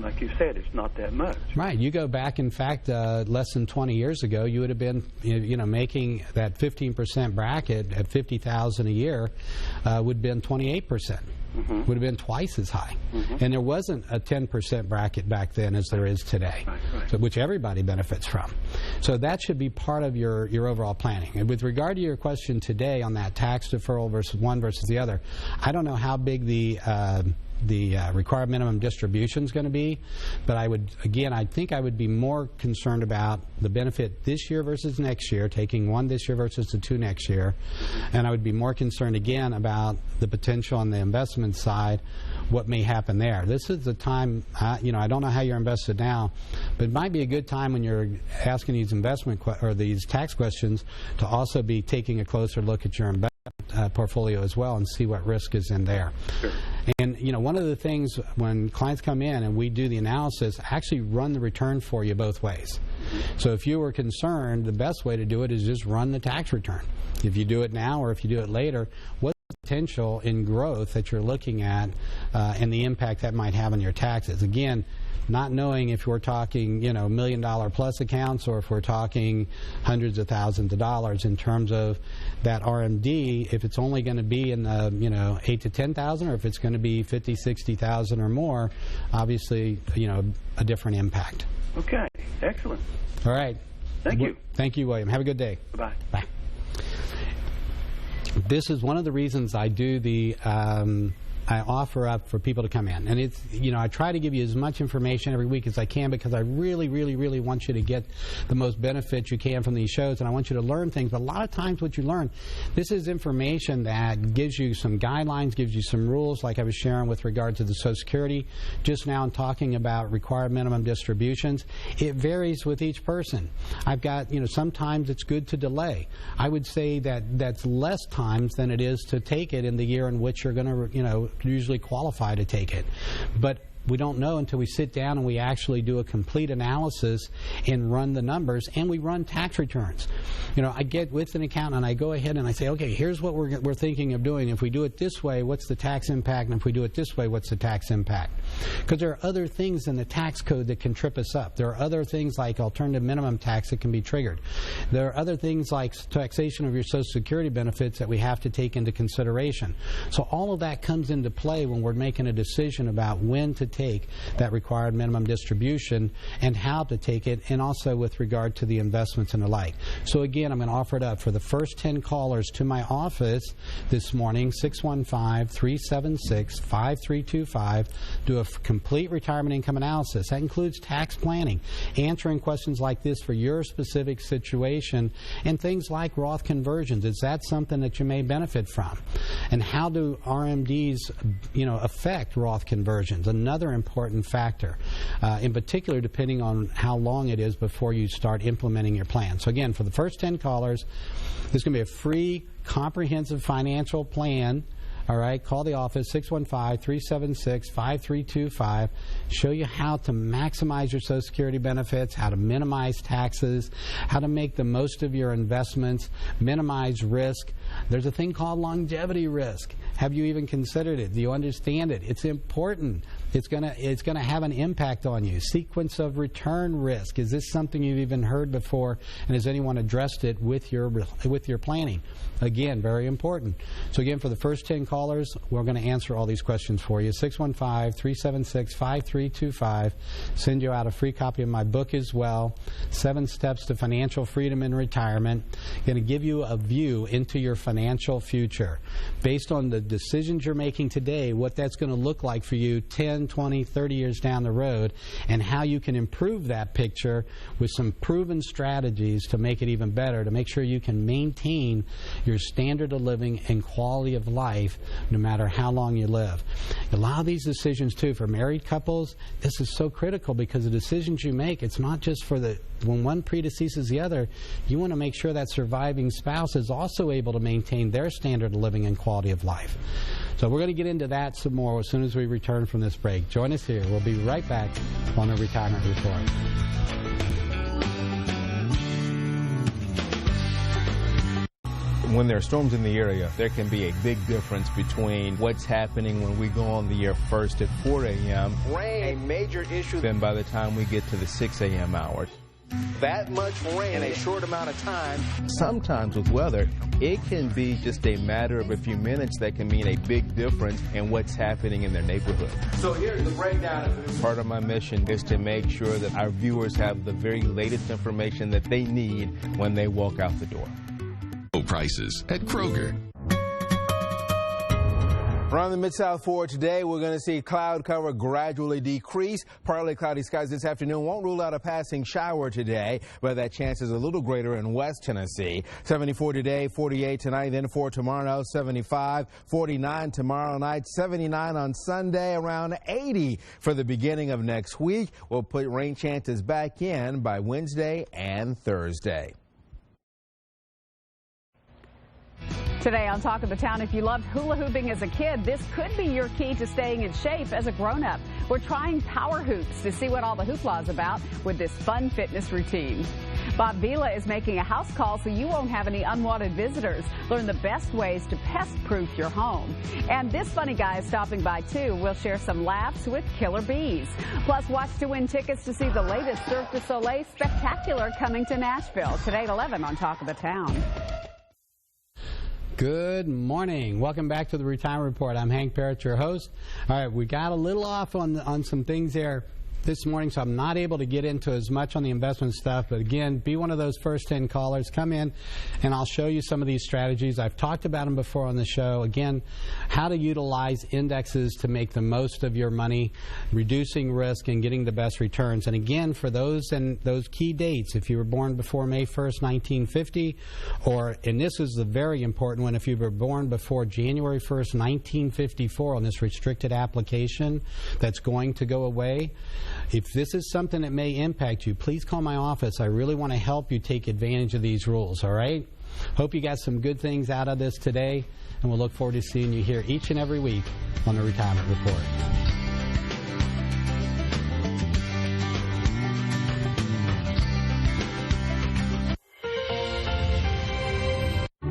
like you said, it's not that much. Right. You go back, in fact, less than 20 years ago, you would have been, you know, making that 15% bracket at $50,000 a year would have been 28%. Mm-hmm. Would have been twice as high. Mm-hmm. And there wasn't a 10% bracket back then as there is today, so, which everybody benefits from. So that should be part of your overall planning. And with regard to your question today on that tax deferral versus one versus the other, I don't know how big the required minimum distribution is going to be, but I think I would be more concerned about the benefit this year versus next year, taking one this year versus the two next year, and I would be more concerned again about the potential on the investment side, what may happen there. This is the time, you know, I don't know how you're invested now, but it might be a good time when you're asking these these tax questions to also be taking a closer look at your investment portfolio as well and see what risk is in there. Sure. And, you know, one of the things when clients come in and we do the analysis, actually run the return for you both ways. Mm-hmm. So if you were concerned, the best way to do it is just run the tax return. If you do it now or if you do it later, what's the potential in growth that you're looking at and the impact that might have on your taxes? Again, not knowing if we're talking, you know, $1 million plus accounts or if we're talking hundreds of thousands of dollars in terms of that RMD, if it's only going to be in the, you know, 8 to 10,000 or if it's going to be 50, 60,000 or more, obviously, you know, a different impact. Okay, excellent. All right. Thank you. Thank you, William. Have a good day. Bye. Bye. This is one of the reasons I do the I offer up for people to come in. And it's, you know, I try to give you as much information every week as I can because I really, really, really want you to get the most benefit you can from these shows, and I want you to learn things. But a lot of times what you learn, this is information that gives you some guidelines, gives you some rules, like I was sharing with regard to the Social Security just now and talking about required minimum distributions. It varies with each person. I've got, you know, sometimes it's good to delay. I would say that that's less times than it is to take it in the year in which you're going to, you know, usually qualify to take it. But we don't know until we sit down and we actually do a complete analysis and run the numbers, and we run tax returns. You know, I get with an accountant and I go ahead and I say, okay, here's what we're thinking of doing. If we do it this way, what's the tax impact? And if we do it this way, what's the tax impact? Because there are other things in the tax code that can trip us up. There are other things like alternative minimum tax that can be triggered. There are other things like taxation of your Social Security benefits that we have to take into consideration. So all of that comes into play when we're making a decision about when to take that required minimum distribution and how to take it, and also with regard to the investments and the like. So again, I'm going to offer it up for the first 10 callers to my office this morning, 615-376-5325, do a complete retirement income analysis. That includes tax planning, answering questions like this for your specific situation, and things like Roth conversions. Is that something that you may benefit from? And how do RMDs, you know, affect Roth conversions? Another important factor, in particular depending on how long it is before you start implementing your plan. So again, for the first 10 callers, there's going to be a free comprehensive financial plan. All right, call the office, 615-376-5325. Show you how to maximize your Social Security benefits, how to minimize taxes, how to make the most of your investments, minimize risk. There's a thing called longevity risk. Have you even considered it? Do you understand it? It's important. It's gonna have an impact on you. Sequence of return risk. Is this something you've even heard before? And has anyone addressed it with your planning? Again, very important. So again, for the first 10 callers, we're going to answer all these questions for you. 615-376-5325. Send you out a free copy of my book as well, 7 Steps to Financial Freedom in Retirement. Going to give you a view into your financial future. Based on the decisions you're making today, what that's going to look like for you 10, 20, 30 years down the road, and how you can improve that picture with some proven strategies to make it even better, to make sure you can maintain your standard of living and quality of life no matter how long you live. A lot of these decisions, too, for married couples, this is so critical because the decisions you make, it's not just for when one predeceases the other, you want to make sure that surviving spouse is also able to maintain their standard of living and quality of life. So we're going to get into that some more as soon as we return from this break. Join us here. We'll be right back on the Retirement Report. When there are storms in the area, there can be a big difference between what's happening when we go on the air first at 4 a.m. Rain, a major issue. Then by the time we get to the 6 a.m. hour. That much rain in a short amount of time. Sometimes with weather, it can be just a matter of a few minutes that can mean a big difference in what's happening in their neighborhood. So here's the breakdown of this. Part of my mission is to make sure that our viewers have the very latest information that they need when they walk out the door. Prices at Kroger. Around the Mid-South for today, we're going to see cloud cover gradually decrease. Partly cloudy skies this afternoon. Won't rule out a passing shower today, but that chance is a little greater in West Tennessee. 74 today, 48 tonight, then for tomorrow, 75, 49 tomorrow night, 79 on Sunday, around 80 for the beginning of next week. We'll put rain chances back in by Wednesday and Thursday. Today on Talk of the Town, if you loved hula hooping as a kid, this could be your key to staying in shape as a grown-up. We're trying power hoops to see what all the hoopla is about with this fun fitness routine. Bob Vila is making a house call so you won't have any unwanted visitors. Learn the best ways to pest-proof your home. And this funny guy is stopping by, too. We'll share some laughs with killer bees. Plus, watch to win tickets to see the latest Cirque du Soleil spectacular coming to Nashville. Today at 11 on Talk of the Town. Good morning. Welcome back to the Retirement Report. I'm Hank Parrott, your host. All right, we got a little off on some things there this morning, so I'm not able to get into as much on the investment stuff. But again, be one of those first 10 callers. Come in, and I'll show you some of these strategies. I've talked about them before on the show. Again, how to utilize indexes to make the most of your money, reducing risk and getting the best returns. And again, for those key dates, if you were born before May 1st, 1950, and this is the very important one, if you were born before January 1st, 1954 on this restricted application that's going to go away. If this is something that may impact you, please call my office. I really want to help you take advantage of these rules, all right? Hope you got some good things out of this today, and we'll look forward to seeing you here each and every week on the Retirement Report.